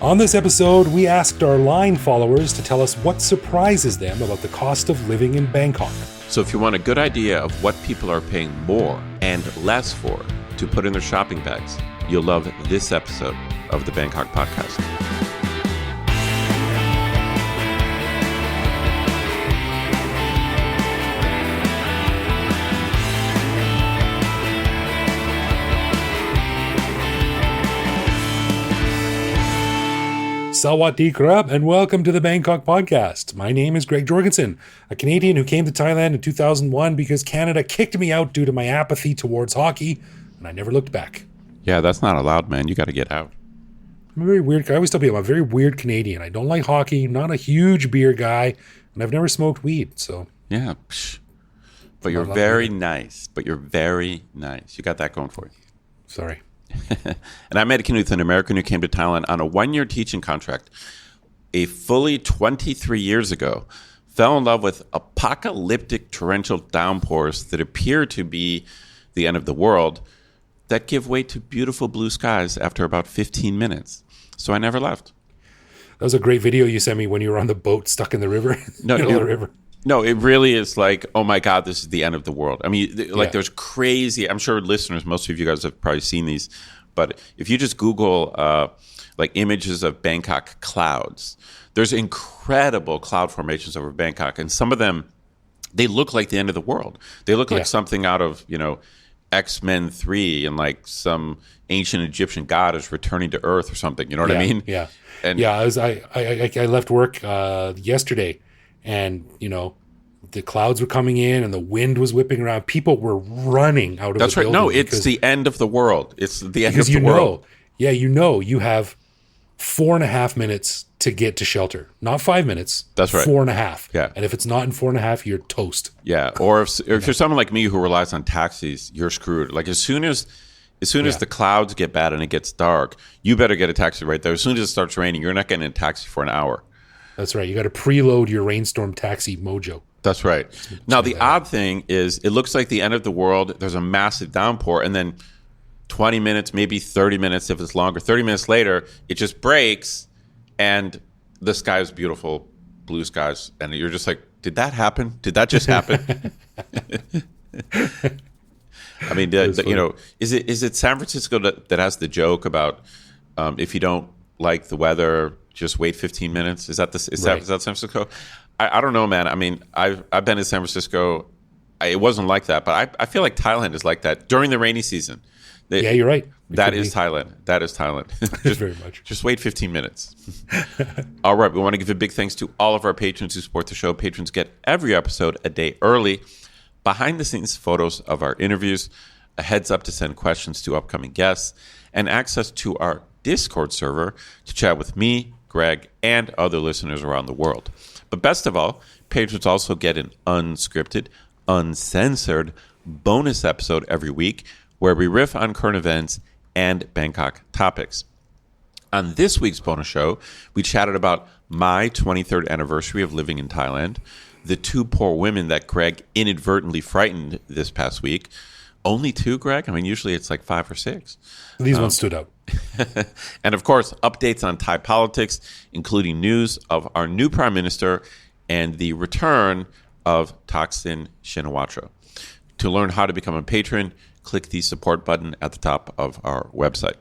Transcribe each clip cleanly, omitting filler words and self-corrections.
On this episode, we asked our line followers to tell us what surprises them about the cost of living in Bangkok. So if you want a good idea of what people are paying more and less for to put in their shopping bags, you'll love this episode of the Bangkok Podcast. Sawadee krap, and welcome to the Bangkok Podcast. My name is Greg Jorgensen, a Canadian who came to Thailand in 2001 because Canada kicked me out due to my apathy towards hockey, and I never looked back. Yeah, that's not allowed, man. You got to get out. I'm a very weird guy. I always tell people I'm a very weird Canadian. I don't like hockey, not a huge beer guy, and I've never smoked weed, so... Yeah, but you're very nice. But you're very nice. You got that going for you. Sorry. And I met a Canadian American who came to Thailand on a one-year teaching contract. A fully 23 years ago, fell in love with apocalyptic torrential downpours that appear to be the end of the world that give way to beautiful blue skies after about 15 minutes. So I never left. That was a great video you sent me when you were on the boat stuck in the river. No, it really is like, oh my God, this is the end of the world. I mean, there's crazy, I'm sure listeners, most of you guys have probably seen these, but if you just Google like images of Bangkok clouds, there's incredible cloud formations over Bangkok. And some of them, they look like the end of the world. They look like something out of, X-Men 3 and like some ancient Egyptian god is returning to Earth or something. You know what I mean? Yeah. And I left work yesterday. And, the clouds were coming in and the wind was whipping around. People were running out of the building. No, it's the end of the world. It's the end of the world. You have 4.5 minutes to get to shelter. Not 5 minutes. That's right. 4.5. Yeah. And if it's not in 4.5, you're toast. Yeah. Or if you're someone like me who relies on taxis, you're screwed. Like as soon as the clouds get bad and it gets dark, you better get a taxi right there. As soon as it starts raining, you're not getting a taxi for an hour. That's right. You got to preload your rainstorm taxi mojo. That's right. Now, the odd thing is it looks like the end of the world. There's a massive downpour. And then 20 minutes, maybe 30 minutes if it's longer, 30 minutes later, it just breaks and the sky is beautiful, blue skies. And you're just like, did that happen? Did that just happen? I mean, is it San Francisco that has the joke about if you don't like the weather, just wait 15 minutes? Is that San Francisco? I don't know, man. I mean, I've been to San Francisco. It wasn't like that, but I feel like Thailand is like that during the rainy season. Yeah, you're right. That is Thailand. Very much. Just wait 15 minutes. All right. We want to give a big thanks to all of our patrons who support the show. Patrons get every episode a day early, behind-the-scenes photos of our interviews, a heads up to send questions to upcoming guests, and access to our Discord server to chat with me, Greg, and other listeners around the world. But best of all, patrons also get an unscripted, uncensored bonus episode every week where we riff on current events and Bangkok topics. On this week's bonus show, we chatted about my 23rd anniversary of living in Thailand, the two poor women that Greg inadvertently frightened this past week. Only two, Greg? I mean, usually it's like 5 or 6. These ones stood out. And of course, updates on Thai politics, including news of our new prime minister and the return of Thaksin Shinawatra. To learn how to become a patron, click the support button at the top of our website.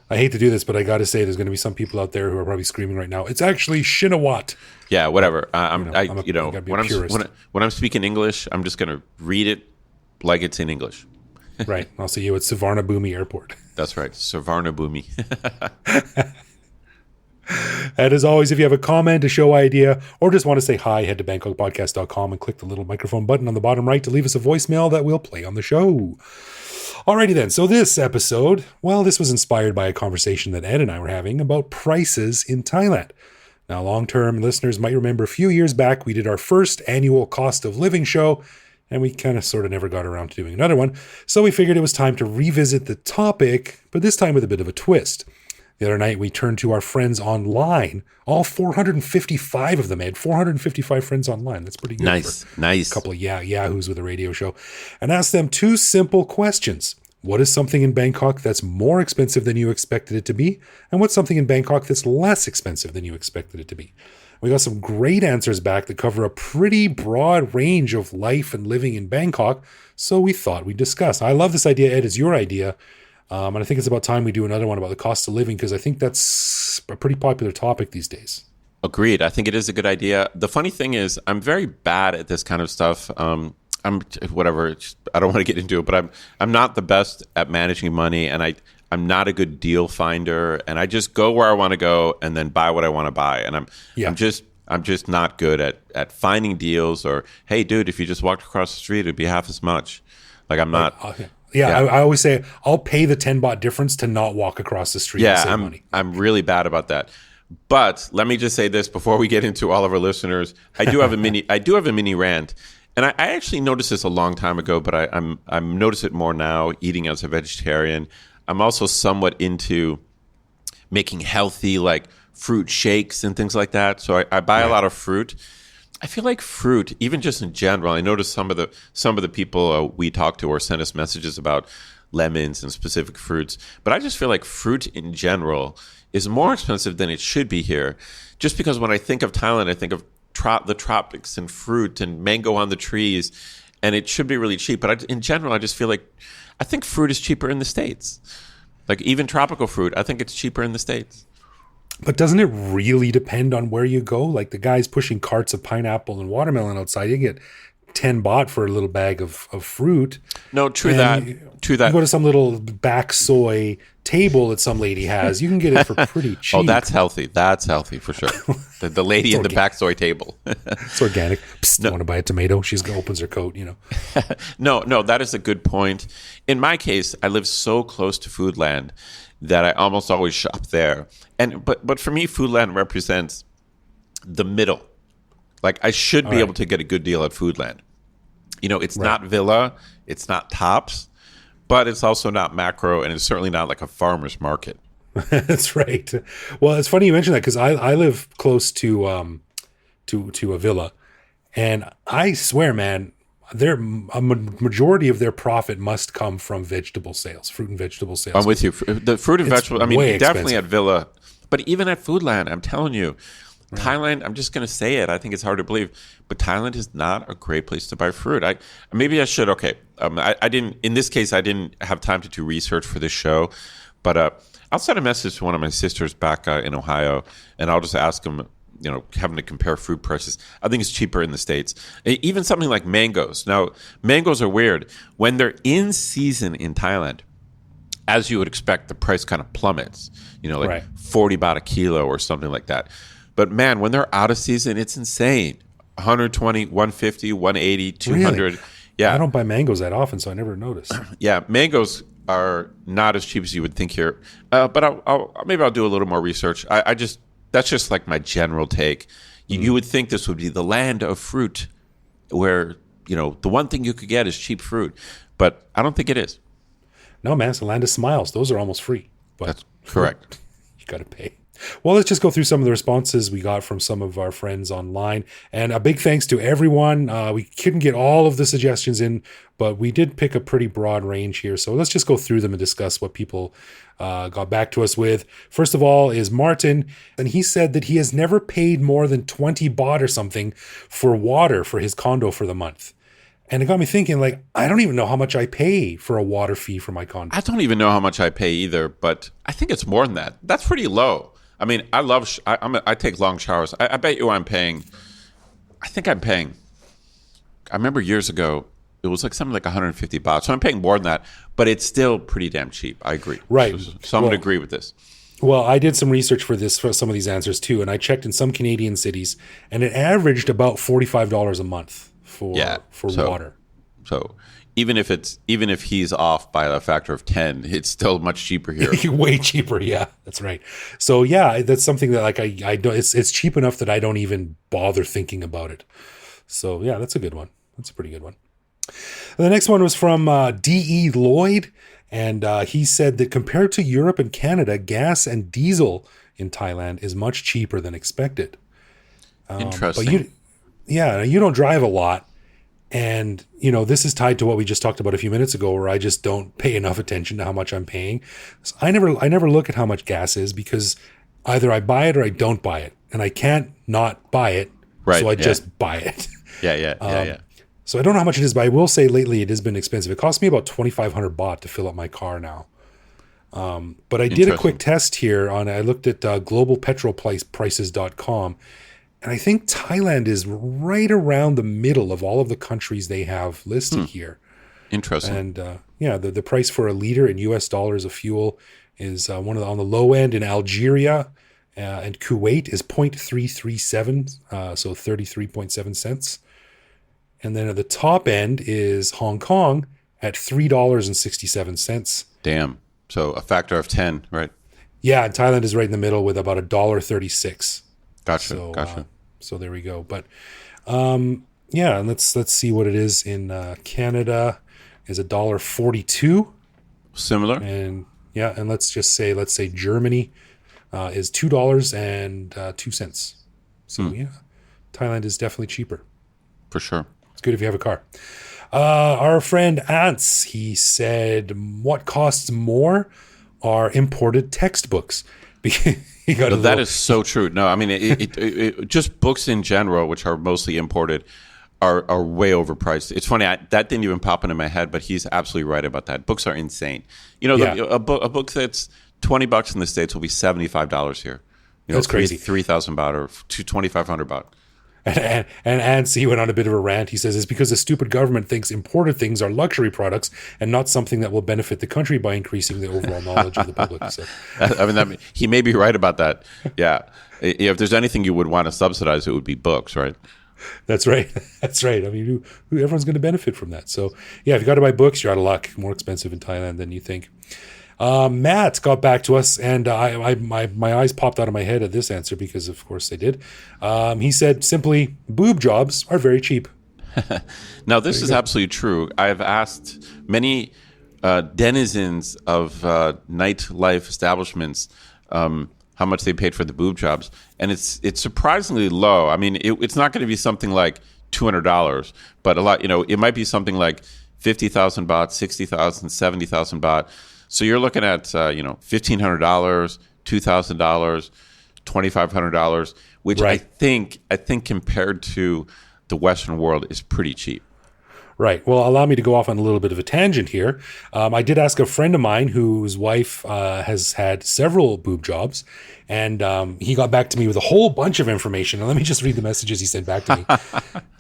I hate to do this, but I got to say there's going to be some people out there who are probably screaming right now. It's actually Shinawat. Yeah, whatever. When I'm speaking English, I'm just going to read it like it's in English. Right. I'll see you at Suvarnabhumi Airport. That's right. Suvarnabhumi. And as always, if you have a comment, a show idea, or just want to say hi, head to bangkokpodcast.com and click the little microphone button on the bottom right to leave us a voicemail that we'll play on the show. Alrighty then. So this episode, this was inspired by a conversation that Ed and I were having about prices in Thailand. Now, long-term listeners might remember a few years back, we did our first annual cost of living show, and we kind of sort of never got around to doing another one. So we figured it was time to revisit the topic, but this time with a bit of a twist. The other night, we turned to our friends online. All 455 of them had 455 friends online. That's pretty good. Nice. A couple of yahoos with a radio show. And asked them two simple questions. What is something in Bangkok that's more expensive than you expected it to be? And what's something in Bangkok that's less expensive than you expected it to be? We got some great answers back that cover a pretty broad range of life and living in Bangkok, so we thought we'd discuss. I love this idea, Ed. It's your idea. And I think it's about time we do another one about the cost of living, because I think that's a pretty popular topic these days. Agreed. I think it is a good idea. The funny thing is, I'm very bad at this kind of stuff. I'm whatever. I don't want to get into it, but I'm not the best at managing money, and I'm not a good deal finder, and I just go where I want to go and then buy what I want to buy, and I'm just not good at finding deals, or hey, dude, if you just walked across the street, it'd be half as much. Like I'm not. Okay. Yeah. I always say I'll pay the 10 baht difference to not walk across the street. Yeah, and save money. I'm really bad about that. But let me just say this before we get into all of our listeners. I do have a mini rant. And I actually noticed this a long time ago, but I'm notice it more now, eating as a vegetarian. I'm also somewhat into making healthy, like fruit shakes and things like that. So I buy a lot of fruit. I feel like fruit, even just in general, I noticed some of the people we talk to or send us messages about lemons and specific fruits. But I just feel like fruit in general is more expensive than it should be here. Just because when I think of Thailand, I think of the tropics and fruit and mango on the trees, and it should be really cheap. But in general, I just feel like I think fruit is cheaper in the States. Like even tropical fruit, I think it's cheaper in the States. But doesn't it really depend on where you go? Like the guys pushing carts of pineapple and watermelon outside, you get 10 baht for a little bag of fruit. No, true that. You go to some little back soy table that some lady has, you can get it for pretty cheap. Oh, that's healthy. That's healthy for sure. The lady in the back soy table. It's organic. Psst, no. Want to buy a tomato? She opens her coat, No, that is a good point. In my case, I live so close to Foodland that I almost always shop there. But for me, Foodland represents the middle. Like I should be able to get a good deal at Foodland. It's not Villa, it's not Tops, but it's also not macro, and it's certainly not like a farmer's market. That's right. Well, it's funny you mention that, because I live close to a villa, and I swear, man, a majority of their profit must come from vegetable sales, fruit and vegetable sales. I'm with you. The fruit and vegetable. I mean, definitely at Villa, but even at Foodland, I'm telling you. Thailand, I'm just going to say it. I think it's hard to believe, but Thailand is not a great place to buy fruit. Maybe I should. Okay, I didn't. In this case, I didn't have time to do research for this show, but I'll send a message to one of my sisters back in Ohio, and I'll just ask them. Having to compare fruit prices. I think it's cheaper in the States. Even something like mangoes. Now, mangoes are weird when they're in season in Thailand. As you would expect, the price kind of plummets. 40 baht a kilo or something like that. But man, when they're out of season, it's insane. 120, 150, 180, 200. Really? Yeah. I don't buy mangoes that often, so I never noticed. Yeah, mangoes are not as cheap as you would think here. But I'll do a little more research. That's just like my general take. You would think this would be the land of fruit where, the one thing you could get is cheap fruit. But I don't think it is. No, man, it's the land of smiles. Those are almost free. But that's correct. You got to pay. Well, let's just go through some of the responses we got from some of our friends online. And a big thanks to everyone. We couldn't get all of the suggestions in, but we did pick a pretty broad range here. So let's just go through them and discuss what people got back to us with. First of all is Martin, and he said that he has never paid more than 20 baht or something for water for his condo for the month. And it got me thinking, like, I don't even know how much I pay for a water fee for my condo. I don't even know how much I pay either, but I think it's more than that. That's pretty low. I mean, I take long showers. I bet you I remember years ago, it was like something like 150 baht. So I'm paying more than that, but it's still pretty damn cheap. I agree. Right. So I'm going to agree with this. Well, I did some research for some of these answers too, and I checked in some Canadian cities, and it averaged about $45 a month for water. So even if he's off by a factor of 10, it's still much cheaper here. Way cheaper, yeah, that's right. So yeah, that's something that like I don't. It's cheap enough that I don't even bother thinking about it. So yeah, that's a good one. That's a pretty good one. And the next one was from D.E. Lloyd, and he said that compared to Europe and Canada, gas and diesel in Thailand is much cheaper than expected. Interesting. But you don't drive a lot. And, this is tied to what we just talked about a few minutes ago, where I just don't pay enough attention to how much I'm paying. So I never look at how much gas is, because either I buy it or I don't buy it. And I can't not buy it. Right, so I just buy it. Yeah. So I don't know how much it is, but I will say lately it has been expensive. It cost me about 2,500 baht to fill up my car now. But I did a quick test here I looked at globalpetrolprices.com, and I think Thailand is right around the middle of all of the countries they have listed here. Interesting. And the price for a liter in US dollars of fuel is on the low end in Algeria and Kuwait is 0.337, so 33.7 cents. And then at the top end is Hong Kong at $3.67. Damn. So a factor of 10, right? Yeah, and Thailand is right in the middle with about $1.36. Gotcha. So there we go. But and let's see what it is in Canada. Is $1.42. Similar. And let's say Germany is $2.02. So Thailand is definitely cheaper. For sure. It's good if you have a car. Our friend Ants, he said, what costs more are imported textbooks. That is so true. No, I mean, it just books in general, which are mostly imported, are way overpriced. It's funny, that didn't even pop into my head, but he's absolutely right about that. Books are insane. A book that's $20 in the States will be $75 here. That's crazy. 3,000 baht or 2,500 baht. And he went on a bit of a rant. He says it's because the stupid government thinks imported things are luxury products and not something that will benefit the country by increasing the overall knowledge of the public. So. He may be right about that. Yeah. If there's anything you would want to subsidize, it would be books, right? That's right. That's right. I mean, everyone's going to benefit from that. So, if you got to buy books, you're out of luck. More expensive in Thailand than you think. Matt got back to us, and my eyes popped out of my head at this answer because, of course, they did. He said simply, boob jobs are very cheap. Now, this is absolutely true. I've asked many denizens of nightlife establishments how much they paid for the boob jobs, and it's surprisingly low. I mean, it's not going to be something like $200, but a lot. It might be something like 50,000 baht, 60,000, 70,000 baht. So you're looking at $1,500, $2,000, $2,500, which right. I think compared to the Western world is pretty cheap. Right. Well, allow me to go off on a little bit of a tangent here. I did ask a friend of mine whose wife has had several boob jobs, and he got back to me with a whole bunch of information. And let me just read the messages he sent back to me.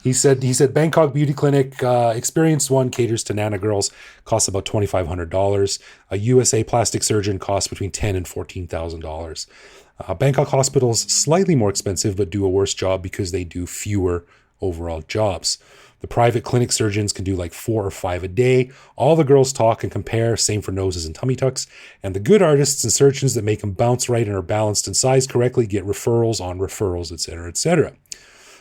He said Bangkok Beauty Clinic, experienced one, caters to Nana girls, costs about $2,500. A USA plastic surgeon costs between $10,000 and $14,000. Bangkok hospitals, slightly more expensive, but do a worse job because they do fewer overall jobs. The private clinic surgeons can do like 4 or 5 a day. All the girls talk and compare, same for noses and tummy tucks. And the good artists and surgeons that make them bounce right and are balanced and sized correctly get referrals on referrals, etc., etc.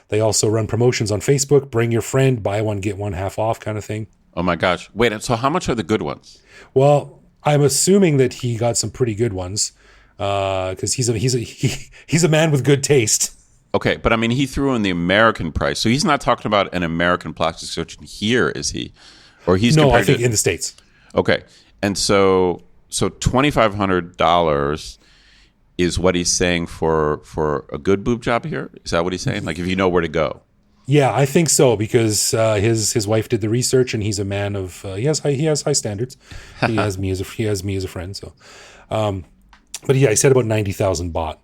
They also run promotions on Facebook, bring your friend, buy one, get one half off kind of thing. Oh my gosh. Wait, so how much are the good ones? Well, I'm assuming that he got some pretty good ones because he's a man with good taste. Okay, but I mean, he threw in the American price, so he's not talking about an American plastic surgeon here, is he? Or he's no, I think in the States. Okay, and so $2,500 is what he's saying for a good boob job here. Is that what he's saying? Like, if you know where to go? Yeah, I think so because his wife did the research, and he's a man of he has high standards. He has me as a friend. So, but yeah, I said about 90,000 baht.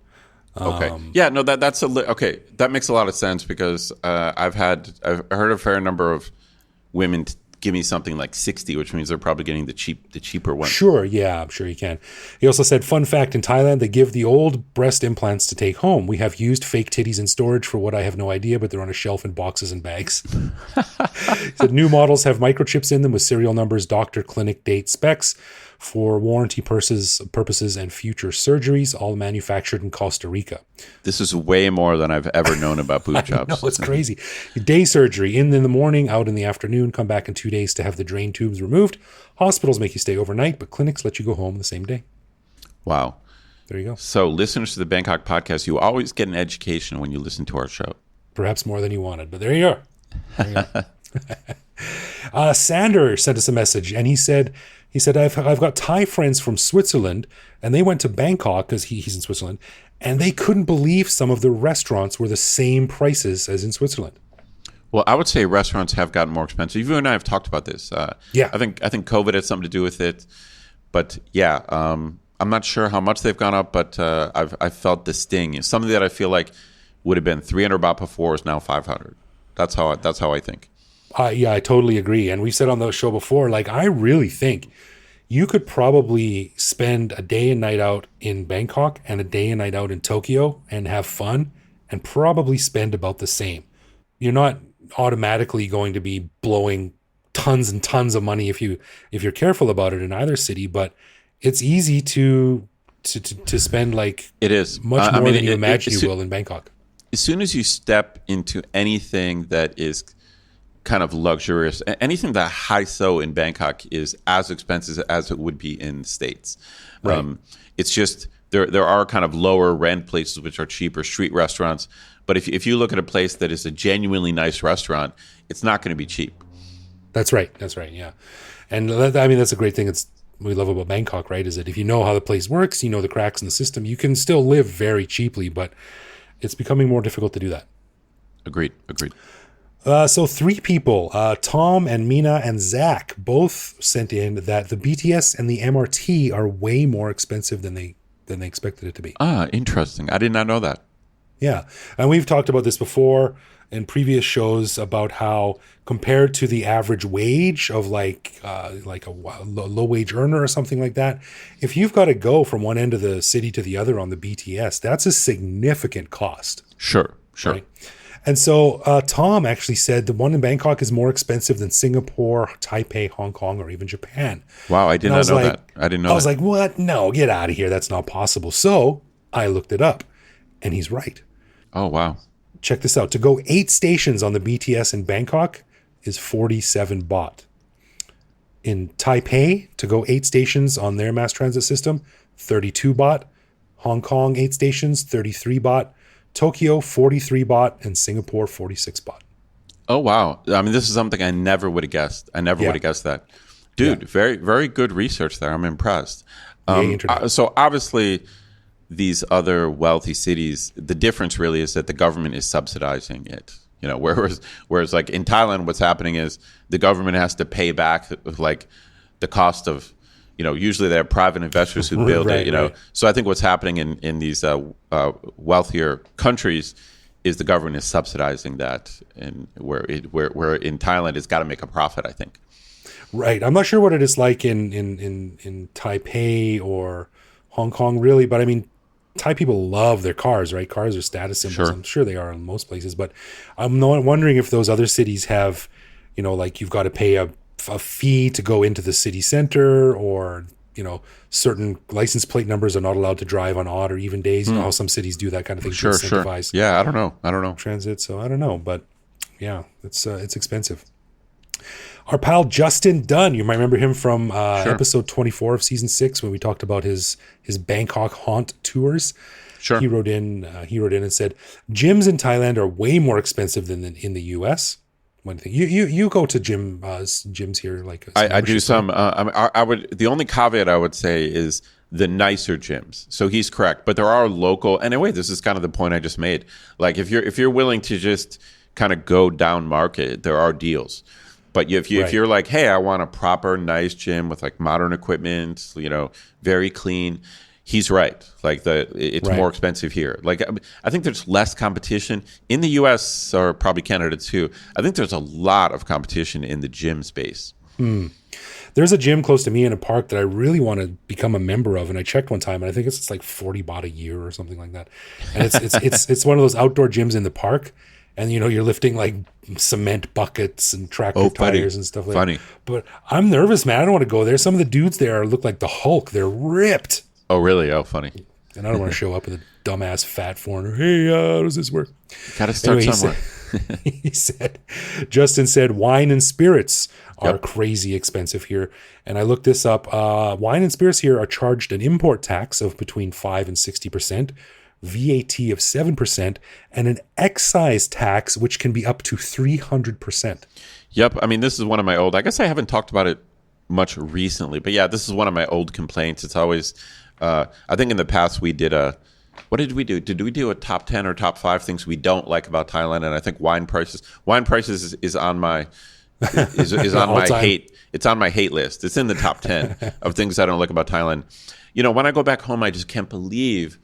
Okay. Yeah. No. That's okay. That makes a lot of sense because I've heard a fair number of women give me something like 60, which means they're probably getting the cheaper one. Sure. Yeah. I'm sure you can. He also said, fun fact: in Thailand, they give the old breast implants to take home. We have used fake titties in storage for what I have no idea, but they're on a shelf in boxes and bags. He said new models have microchips in them with serial numbers, doctor, clinic, date, specs. For warranty purposes and future surgeries, all manufactured in Costa Rica. This is way more than I've ever known about boob jobs. No, it's crazy. Day surgery, in the morning, out in the afternoon, come back in 2 days to have the drain tubes removed. Hospitals make you stay overnight, but clinics let you go home the same day. Wow. There you go. So listeners to the Bangkok podcast, you always get an education when you listen to our show. Perhaps more than you wanted, but there you are. Sander sent us a message, and he said, I've got Thai friends from Switzerland, and they went to Bangkok because he's in Switzerland, and they couldn't believe some of the restaurants were the same prices as in Switzerland. Well, I would say restaurants have gotten more expensive. You and I have talked about this. Yeah. I think COVID had something to do with it. But yeah, I'm not sure how much they've gone up, but I've felt the sting. Something that I feel like would have been 300 baht before is now 500. That's how I think. Yeah, I totally agree. And we've said on the show before, like, I really think you could probably spend a day and night out in Bangkok and a day and night out in Tokyo and have fun and probably spend about the same. You're not automatically going to be blowing tons and tons of money if you're careful about it in either city, but it's easy to spend like it is much more than you imagine you will in Bangkok. As soon as you step into anything that is kind of luxurious, anything that high so in Bangkok is as expensive as it would be in the States. Right. It's just there are kind of lower rent places which are cheaper, street restaurants. But if you look at a place that is a genuinely nice restaurant, it's not going to be cheap. That's right. Yeah. And I mean, that's a great thing. We love about Bangkok, right? Is that if you know how the place works, you know the cracks in the system, you can still live very cheaply, but it's becoming more difficult to do that. Agreed. So 3 people, Tom and Mina and Zach, both sent in that the BTS and the MRT are way more expensive than they expected it to be. Interesting. I did not know that. Yeah. And we've talked about this before in previous shows about how compared to the average wage of like a low wage earner or something like that, if you've got to go from one end of the city to the other on the BTS, that's a significant cost. Sure. Right? And so Tom actually said the one in Bangkok is more expensive than Singapore, Taipei, Hong Kong, or even Japan. Wow, I did not know that. I didn't know that. I was like, what? No, get out of here. That's not possible. So I looked it up, and he's right. Oh, wow. Check this out. To go 8 stations on the BTS in Bangkok is 47 baht. In Taipei, to go 8 stations on their mass transit system, 32 baht. Hong Kong, 8 stations, 33 baht. Tokyo, 43 baht. And Singapore, 46 baht. Oh, wow. I mean, this is something I never would have guessed. I never would have guessed that. Dude, very, very good research there. I'm impressed. So obviously, these other wealthy cities, the difference really is that the government is subsidizing it. You know, whereas like in Thailand, what's happening is the government has to pay back like the cost of, you know, usually they have private investors who build it, you know. Right. So I think what's happening in these wealthier countries is the government is subsidizing that, and where in Thailand it's got to make a profit, I think. Right. I'm not sure what it is like in Taipei or Hong Kong really, but I mean, Thai people love their cars, right? Cars are status symbols. Sure. I'm sure they are in most places, but I'm not wondering if those other cities have, you know, like you've got to pay a fee to go into the city center, or, you know, certain license plate numbers are not allowed to drive on odd or even days. You know how some cities do that kind of thing to incentivize Yeah, I don't know. Transit. So I don't know, but yeah, it's expensive. Our pal Justin Dunn, you might remember him from episode 24 of season 6 when we talked about his Bangkok haunt tours. Sure. He wrote in and said, gyms in Thailand are way more expensive than in the US. One thing you go to gyms here, like I do some. I would. The only caveat I would say is the nicer gyms. So he's correct, but there are local. And anyway, this is kind of the point I just made. Like if you're willing to just kind of go down market, there are deals. But if you're like, hey, I want a proper nice gym with like modern equipment, you know, very clean, he's right. Like it's more expensive here. Like I think there's less competition in the U.S. or probably Canada too. I think there's a lot of competition in the gym space. There's a gym close to me in a park that I really want to become a member of, and I checked one time, and I think it's like 40 baht a year or something like that. And it's one of those outdoor gyms in the park. And, you know, you're lifting like cement buckets and tractor tires and stuff like that. But I'm nervous, man. I don't want to go there. Some of the dudes there look like the Hulk. They're ripped. Oh, really? Oh, funny. And I don't want to show up with a dumbass fat foreigner. Hey, how does this work? Got to start somewhere. Justin said, wine and spirits are crazy expensive here. And I looked this up. Wine and spirits here are charged an import tax of between 5 and 60%. VAT of 7%, and an excise tax which can be up to 300%. Yep. I mean, this is one of my old, I guess I haven't talked about it much recently, but yeah, this is one of my old complaints. It's always, I think in the past we did what did we do? Did we do a top 10 or top 5 things we don't like about Thailand? And I think wine prices is on my, is on my hate. It's on my hate list. It's in the top 10 of things I don't like about Thailand. You know, when I go back home, I just can't believe,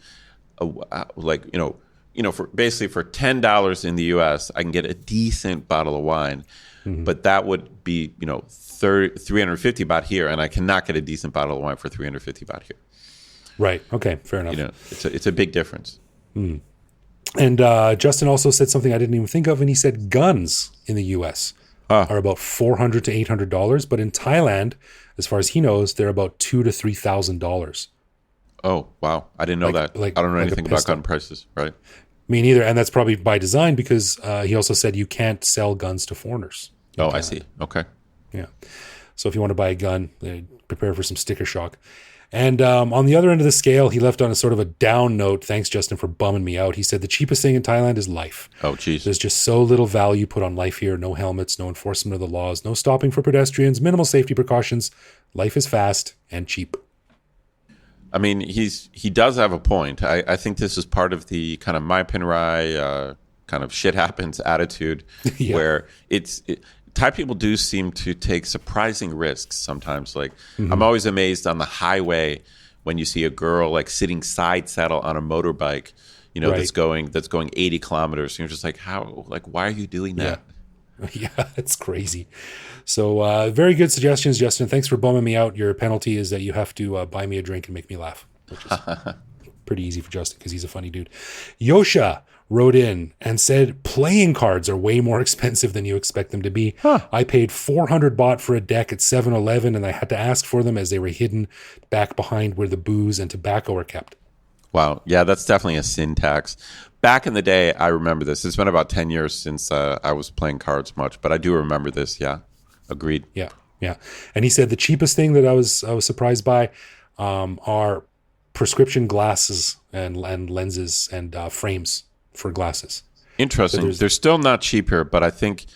for basically for $10 in the U.S., I can get a decent bottle of wine, but that would be 350 baht here, and I cannot get a decent bottle of wine for 350 baht here. Right. Okay. Fair enough. You know, it's a big difference. And Justin also said something I didn't even think of, and he said guns in the U.S. are about $400 to $800, but in Thailand, as far as he knows, they're about $2,000 to $3,000. Oh, wow. I didn't know that. I don't know anything about gun prices, right? Me neither. And that's probably by design because he also said you can't sell guns to foreigners. Oh, I see. Okay. Yeah. So if you want to buy a gun, prepare for some sticker shock. And on the other end of the scale, he left on a sort of a down note. Thanks, Justin, for bumming me out. He said the cheapest thing in Thailand is life. Oh, geez. There's just so little value put on life here. No helmets, no enforcement of the laws, no stopping for pedestrians, minimal safety precautions. Life is fast and cheap. I mean, he does have a point. I think this is part of the kind of my Pinrai kind of shit happens attitude where Thai people do seem to take surprising risks sometimes. Like I'm always amazed on the highway when you see a girl like sitting side saddle on a motorbike, that's going 80 kilometers. And you're just like, why are you doing that? Yeah, it's crazy. So very good suggestions, Justin. Thanks for bumming me out. Your penalty is that you have to buy me a drink and make me laugh, which is pretty easy for Justin because he's a funny dude. Yosha wrote in and said playing cards are way more expensive than you expect them to be. I paid 400 baht for a deck at 7-Eleven, and I had to ask for them as they were hidden back behind where the booze and tobacco are kept. Wow. Yeah, that's definitely a sin tax. Back in the day, I remember this. It's been about 10 years since I was playing cards much, but I do remember this. Yeah, agreed. Yeah. And he said the cheapest thing that I was surprised by are prescription glasses and lenses and frames for glasses. Interesting. They're still not cheap here, but I think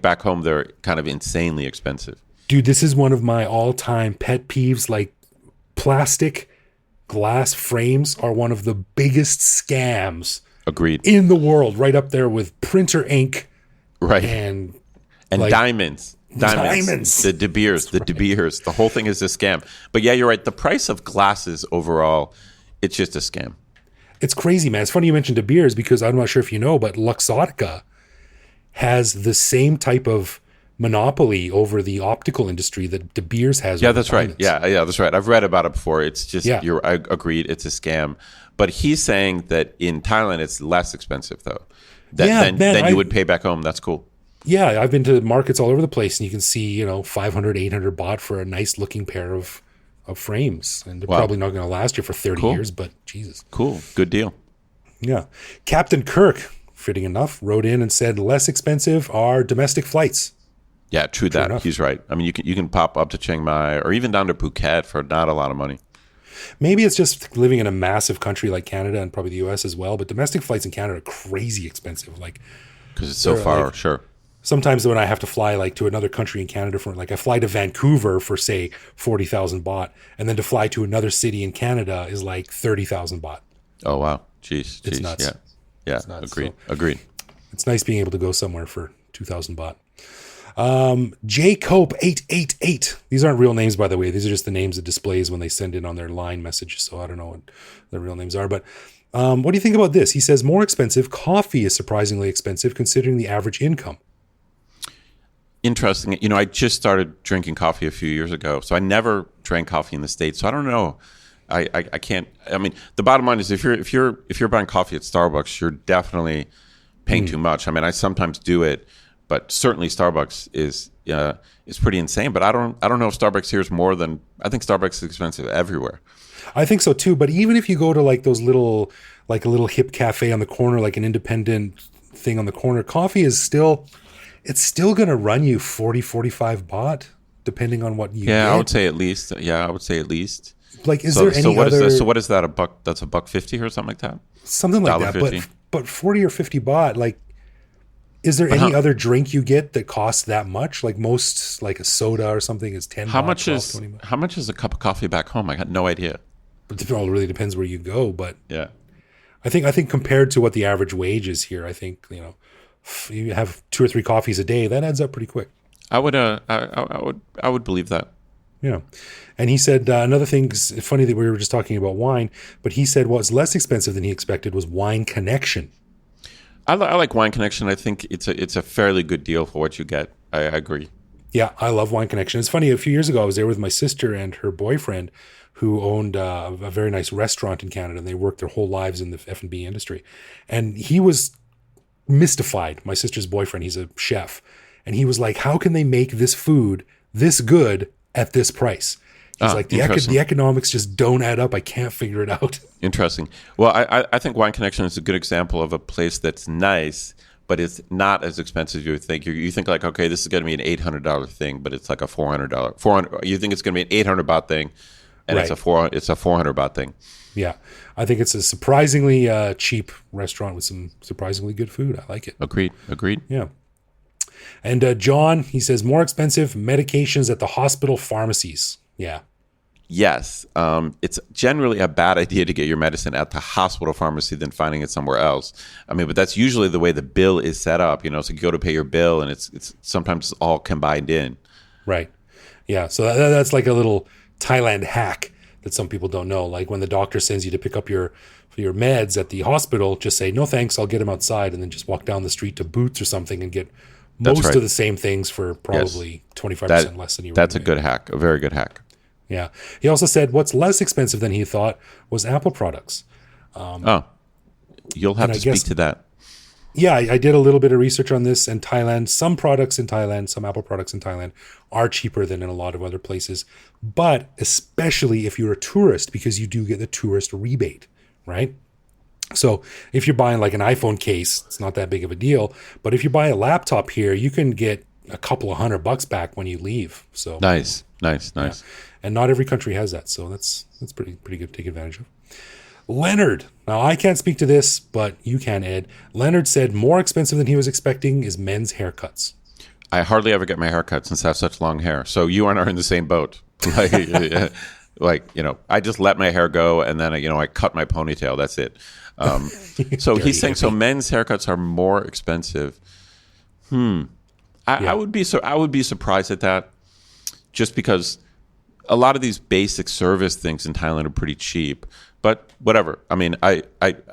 back home they're kind of insanely expensive. Dude, this is one of my all-time pet peeves. Like plastic glass frames are one of the biggest scams. Agreed. In the world, right up there with printer ink, right? And diamonds. The De Beers, the whole thing is a scam. But yeah, you're right. The price of glasses overall, it's just a scam. It's crazy, man. It's funny you mentioned De Beers because I'm not sure if you know, but Luxottica has the same type of monopoly over the optical industry that De Beers has. Yeah, that's right. Yeah, that's right. I've read about it before. It's just, I agreed, it's a scam. But he's saying that in Thailand, it's less expensive, though, than you would pay back home. That's cool. Yeah, I've been to markets all over the place, and you can see, 500, 800 baht for a nice-looking pair of frames. And they're probably not going to last you for 30 years, but Jesus. Cool. Good deal. Yeah. Captain Kirk, fitting enough, wrote in and said less expensive are domestic flights. Yeah, true that. He's right. I mean, you can pop up to Chiang Mai or even down to Phuket for not a lot of money. Maybe it's just living in a massive country like Canada and probably the US as well, but domestic flights in Canada are crazy expensive. Because it's so far, sure. Sometimes when I have to fly to another country in Canada for I fly to Vancouver for say 40,000 baht, and then to fly to another city in Canada is 30,000 baht. Oh wow, jeez, it's nuts. Yeah, it's nuts. Agreed. It's nice being able to go somewhere for 2,000 baht. JCope888. These aren't real names, by the way. These are just the names it displays when they send in on their line message. So I don't know what their real names are. But what do you think about this? He says more expensive. Coffee is surprisingly expensive considering the average income. Interesting. I just started drinking coffee a few years ago, so I never drank coffee in the States. So I don't know. I can't. I mean, the bottom line is if you're buying coffee at Starbucks, you're definitely paying too much. I mean, I sometimes do it, but certainly Starbucks is pretty insane. But I don't know if Starbucks here is more than. I think Starbucks is expensive everywhere. I think so too. But even if you go to those little, a little hip cafe on the corner, an independent thing on the corner, coffee is still. It's still going to run you 40, 45 baht, depending on what you get. I would say at least. Yeah, I would say at least. Is there any other... So what is that, $1.50 or something like that? something like that. $1.50. But 40 or 50 baht, like, is there any other drink you get that costs that much? Like most, like a soda or something is 10 How baht, much 12, is 20 baht. how much is a cup of coffee back home? I got no idea. It all really depends where you go, but Yeah. I think compared to what the average wage is here, I think, you have 2 or 3 coffees a day, that adds up pretty quick. I would believe that. Yeah. And he said another thing, it's funny that we were just talking about wine, but he said what's less expensive than he expected was Wine Connection. I like Wine Connection. I think it's a fairly good deal for what you get. I agree. Yeah, I love Wine Connection. It's funny, a few years ago, I was there with my sister and her boyfriend who owned a very nice restaurant in Canada, and they worked their whole lives in the F&B industry. And he was mystified, my sister's boyfriend, he's a chef. And he was like, how can they make this food this good at this price? He's like, the economics just don't add up. I can't figure it out. Interesting. Well, I think Wine Connection is a good example of a place that's nice, but it's not as expensive as you would think. You think like, okay, this is going to be an $800 thing, but it's like a $400. You think it's going to be an 800 baht thing, and Right. it's a 400 baht thing. Yeah. I think it's a surprisingly cheap restaurant with some surprisingly good food. I like it. Agreed. Yeah. And John, he says, more expensive medications at the hospital pharmacies. Yeah. Yes, it's generally a bad idea to get your medicine at the hospital pharmacy than finding it somewhere else. I mean, but that's usually the way the bill is set up. So you go to pay your bill, and it's sometimes all combined in. Right. Yeah. So that's like a little Thailand hack that some people don't know. Like when the doctor sends you to pick up your meds at the hospital, just say, no, thanks, I'll get them outside. And then just walk down the street to Boots or something and get most of the same things for probably 25% less than you were. That's a good hack, a very good hack. Yeah. He also said what's less expensive than he thought was Apple products. You'll have to speak to that. Yeah, I did a little bit of research on this, and Thailand, some products in Thailand, some Apple products in Thailand are cheaper than in a lot of other places, but especially if you're a tourist, because you do get the tourist rebate, right? So if you're buying like an iPhone case, it's not that big of a deal, but if you buy a laptop here, you can get a couple of $100 back when you leave. So Nice. yeah. And not every country has that, so that's pretty good to take advantage of. Leonard. Now, I can't speak to this, but you can, Ed. Leonard said more expensive than he was expecting is men's haircuts. I hardly ever get my hair cut since I have such long hair. So you and I are in the same boat. I just let my hair go, and then I cut my ponytail. That's it. So he's saying men's haircuts are more expensive. I would be surprised at that, just because a lot of these basic service things in Thailand are pretty cheap. But whatever. I mean, I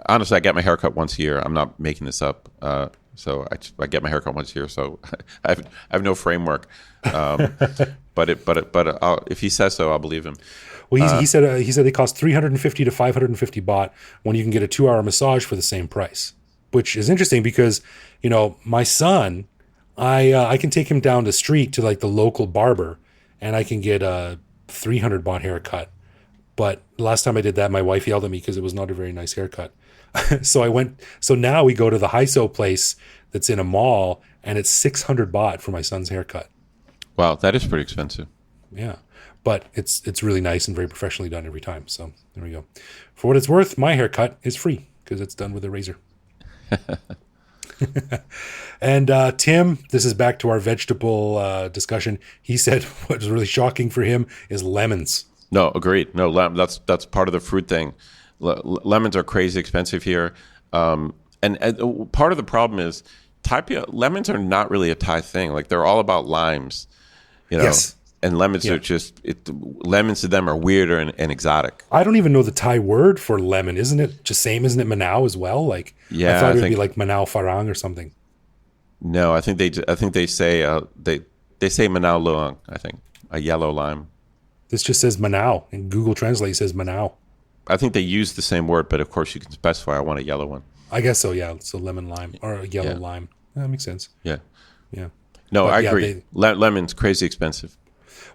honestly, I get my haircut once a year. I'm not making this up. So I get my haircut once a year. So I have no framework. But if he says so, I'll believe him. Well, he said they cost 350 to 550 baht when you can get a 2-hour massage for the same price, which is interesting because my son, I can take him down the street to like the local barber, and I can get a 300 baht haircut. But last time I did that, my wife yelled at me because it was not a very nice haircut. So now we go to the Haiso place that's in a mall, and it's 600 baht for my son's haircut. Wow, that is pretty expensive. Yeah, but it's really nice and very professionally done every time. So there we go. For what it's worth, my haircut is free because it's done with a razor. And Tim, this is back to our vegetable discussion. He said what was really shocking for him is lemons. No, agreed. No, that's part of the fruit thing. Lemons are crazy expensive here, and part of the problem is lemons are not really a Thai thing. Like they're all about limes, Yes. And lemons are lemons to them are weirder and exotic. I don't even know the Thai word for lemon. Isn't it just same? Isn't it Manao as well? Like I thought it would be like Manao Farang or something. No, I think they say they say Manao Luang. I think a yellow lime. This just says Manao, and Google Translate says Manao. I think they use the same word, but of course you can specify. I want a yellow one. I guess so. Yeah, so lemon lime or a yellow lime. That makes sense. Yeah. But No, I agree. Lemon's crazy expensive.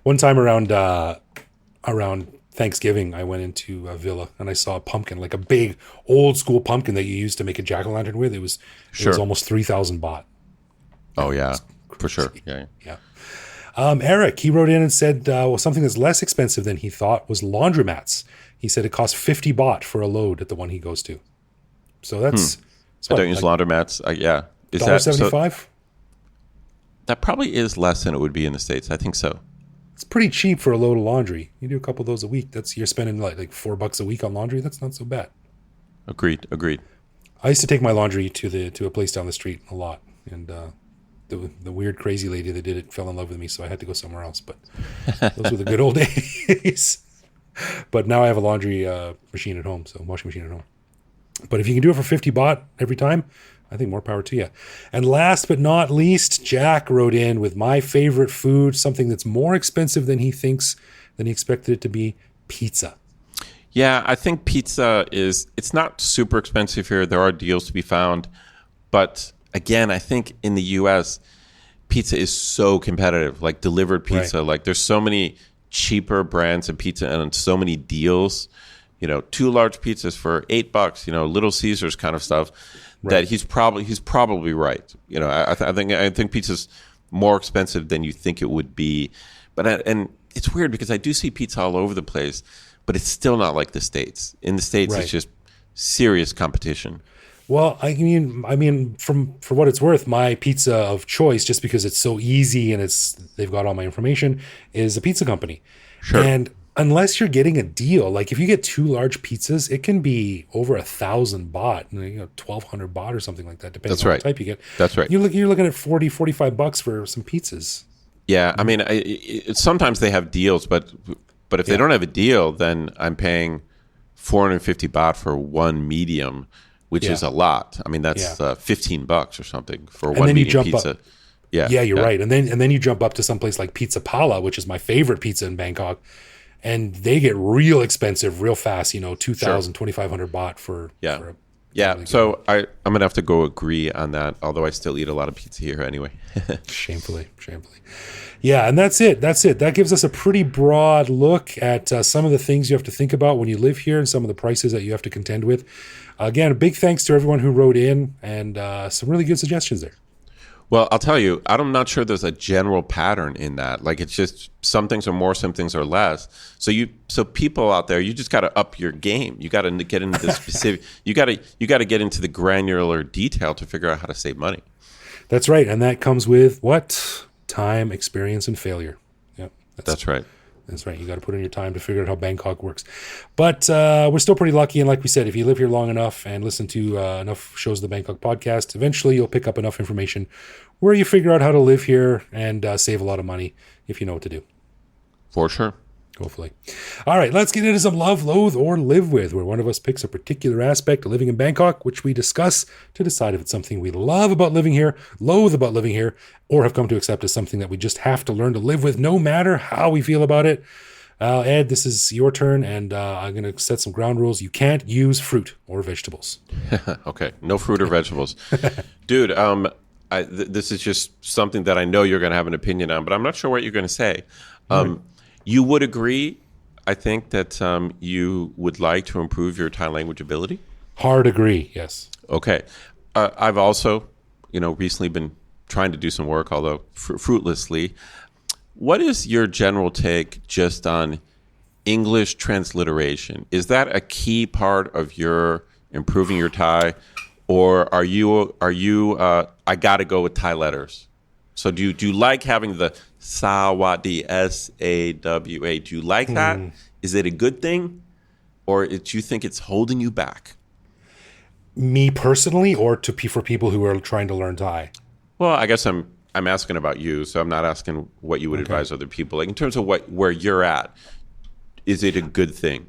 One time around Thanksgiving, I went into a villa and I saw a pumpkin, like a big old school pumpkin that you used to make a jack-o'-lantern with. It was almost 3,000 baht. Oh yeah, for sure. Yeah. Eric, he wrote in and said, something that's less expensive than he thought was laundromats. He said it costs 50 baht for a load at the one he goes to. So that's I don't use laundromats. Yeah. Is that $1.75? That probably is less than it would be in the States. I think so. It's pretty cheap for a load of laundry. You do a couple of those a week. You're spending like $4 a week on laundry. That's not so bad. Agreed. I used to take my laundry to a place down the street a lot, and the weird crazy lady that did it fell in love with me, so I had to go somewhere else. But those were the good old days. But now I have a laundry machine at home, so washing machine at home. But if you can do it for 50 baht every time, I think more power to you. And last but not least, Jack wrote in with my favorite food, something that's more expensive than he expected it to be, pizza. Yeah, I think pizza it's not super expensive here. There are deals to be found. But again, I think in the US, pizza is so competitive, like delivered pizza. Right. Like there's so many cheaper brands of pizza and so many deals. 2 large pizzas for $8, Little Caesars kind of stuff. Right. That he's probably right. I think pizza's more expensive than you think it would be. But and it's weird because I do see pizza all over the place, but it's still not like the States. In the States, It's just serious competition. Well, I mean, for what it's worth, my pizza of choice, just because it's so easy and they've got all my information, is a pizza company. Sure. And unless you're getting a deal, like if you get 2 large pizzas, it can be over 1,000 baht, 1,200 baht or something like that, depending on what type you get. That's right. You're looking at $40-$45 for some pizzas. Yeah, I mean, sometimes they have deals, but if they don't have a deal, then I'm paying 450 baht for one medium, which is a lot. I mean, that's $15 or something for one medium pizza. Yeah, you're right. And then you jump up to someplace like Pizza Pala, which is my favorite pizza in Bangkok. And they get real expensive real fast, 2,000, 2,500 baht for a So I'm going to have to go agree on that, although I still eat a lot of pizza here anyway. Shamefully. Yeah, and that's it. That gives us a pretty broad look at some of the things you have to think about when you live here and some of the prices that you have to contend with. Again, a big thanks to everyone who wrote in and some really good suggestions there. Well, I'll tell you, I'm not sure there's a general pattern in that. Like, it's just some things are more, some things are less. So people out there, you just got to up your game. You got to get into the specific. You got to get into the granular detail to figure out how to save money. That's right, and that comes with what? Time, experience, and failure. Yep, that's right. That's right. You got to put in your time to figure out how Bangkok works. But we're still pretty lucky. And like we said, if you live here long enough and listen to enough shows of the Bangkok podcast, eventually you'll pick up enough information where you figure out how to live here and save a lot of money if you know what to do. For sure. Hopefully. All right, let's get into some love, loathe, or live with, where one of us picks a particular aspect of living in Bangkok, which we discuss to decide if it's something we love about living here, loathe about living here, or have come to accept as something that we just have to learn to live with no matter how we feel about it. Ed, this is your turn, and I'm going to set some ground rules. You can't use fruit or vegetables. Okay, no fruit or vegetables. Dude, this is just something that I know you're going to have an opinion on, but I'm not sure what you're going to say. You would agree, I think, that you would like to improve your Thai language ability? Hard agree, yes. Okay. I've also, recently been trying to do some work, although fruitlessly. What is your general take just on English transliteration? Is that a key part of your improving your Thai, or are you I got to go with Thai letters? So do you like having the Sawadi, S-A-W-A? Do you like that? Is it a good thing? Or do you think it's holding you back? Me personally, or for people who are trying to learn Thai? Well, I guess I'm asking about you, so I'm not asking what you would advise other people. Like in terms of where you're at, is it a good thing?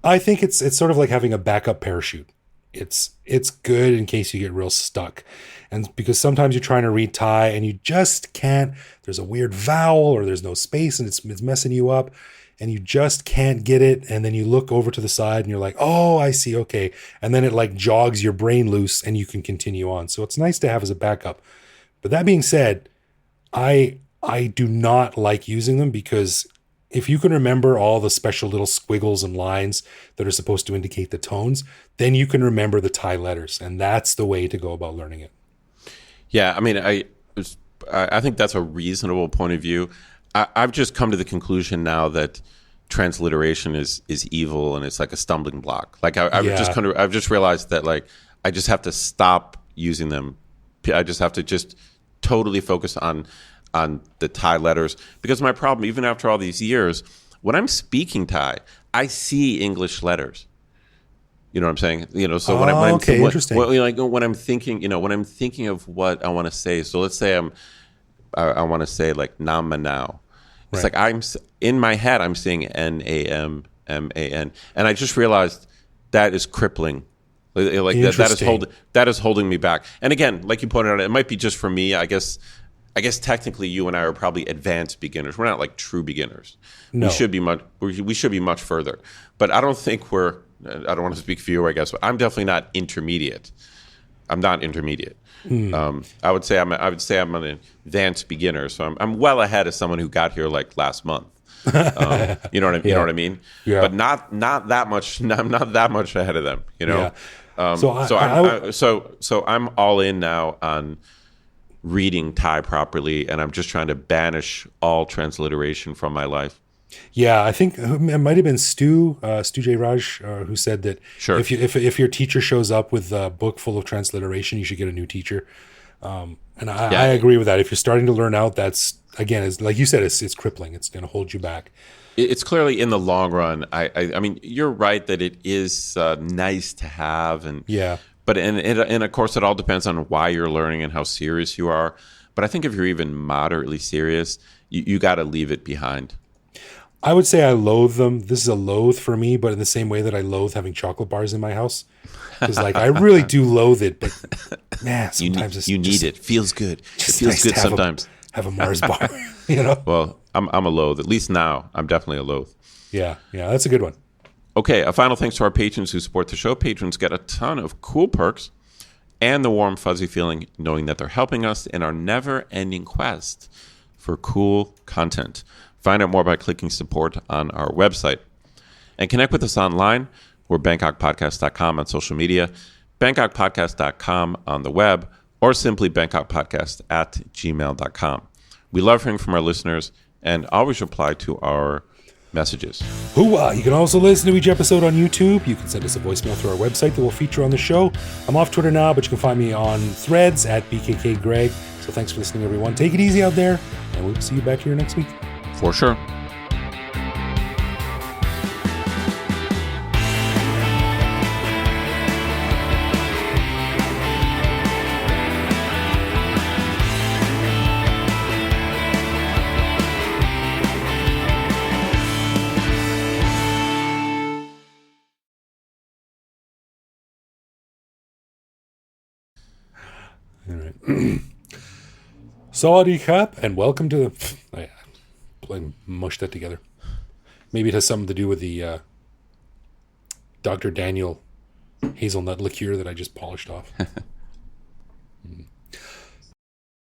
I think it's sort of like having a backup parachute. It's good in case you get real stuck. And because sometimes you're trying to read Thai and you just can't, there's a weird vowel or there's no space and it's messing you up and you just can't get it. And then you look over to the side and you're like, oh, I see. Okay. And then it like jogs your brain loose and you can continue on. So it's nice to have as a backup. But that being said, I do not like using them because if you can remember all the special little squiggles and lines that are supposed to indicate the tones, then you can remember the Thai letters. And that's the way to go about learning it. Yeah, I mean, I think that's a reasonable point of view. I've just come to the conclusion now that transliteration is evil and it's like a stumbling block. Like I've just realized that like I just have to stop using them. I just have to just totally focus on the Thai letters, because my problem, even after all these years, when I'm speaking Thai, I see English letters. You know what I'm saying? So when I'm interesting. when I'm thinking, when I'm thinking of what I want to say. So let's say I want to say like Nam Manao. It's like I'm in my head, I'm saying NAMMAN, and I just realized that is crippling. Like that is holding me back. And again, like you pointed out, it might be just for me. I guess technically you and I are probably advanced beginners. We're not like true beginners. No. We should be much further. But I don't think I don't want to speak for you, I guess, but I'm definitely not intermediate. I'm not intermediate. I would say I'm an advanced beginner. So I'm well ahead of someone who got here like last month. You know what I mean? Yeah. But not that much. I'm not that much ahead of them. Yeah. So I'm all in now on reading Thai properly, and I'm just trying to banish all transliteration from my life. Yeah, I think it might have been Stu J. Raj, who said that if your teacher shows up with a book full of transliteration, you should get a new teacher. And I agree with that. If you're starting to learn out, that's, again, is like you said, it's crippling. It's going to hold you back. It's clearly in the long run. I mean, you're right that it is nice to have, but of course it all depends on why you're learning and how serious you are. But I think if you're even moderately serious, you got to leave it behind. I would say I loathe them. This is a loathe for me, but in the same way that I loathe having chocolate bars in my house. Because like I really do loathe it, but man, sometimes you need it. Feels good. It feels good sometimes. Have a Mars bar, Well, I'm a loathe. At least now, I'm definitely a loathe. Yeah, that's a good one. Okay, a final thanks to our patrons who support the show. Patrons get a ton of cool perks and the warm, fuzzy feeling knowing that they're helping us in our never-ending quest for cool content. Find out more by clicking support on our website. And connect with us online. We're BangkokPodcast.com on social media, BangkokPodcast.com on the web, or simply BangkokPodcast@gmail.com. We love hearing from our listeners and always reply to our messages. Hoo-ah! You can also listen to each episode on YouTube. You can send us a voicemail through our website that we'll feature on the show. I'm off Twitter now, but you can find me on Threads @BKKGreg. So thanks for listening, everyone. Take it easy out there, and we'll see you back here next week. For sure. All right. Sawadee Khap, and welcome to the... I mushed that together. Maybe it has something to do with the Dr. Daniel hazelnut liqueur that I just polished off.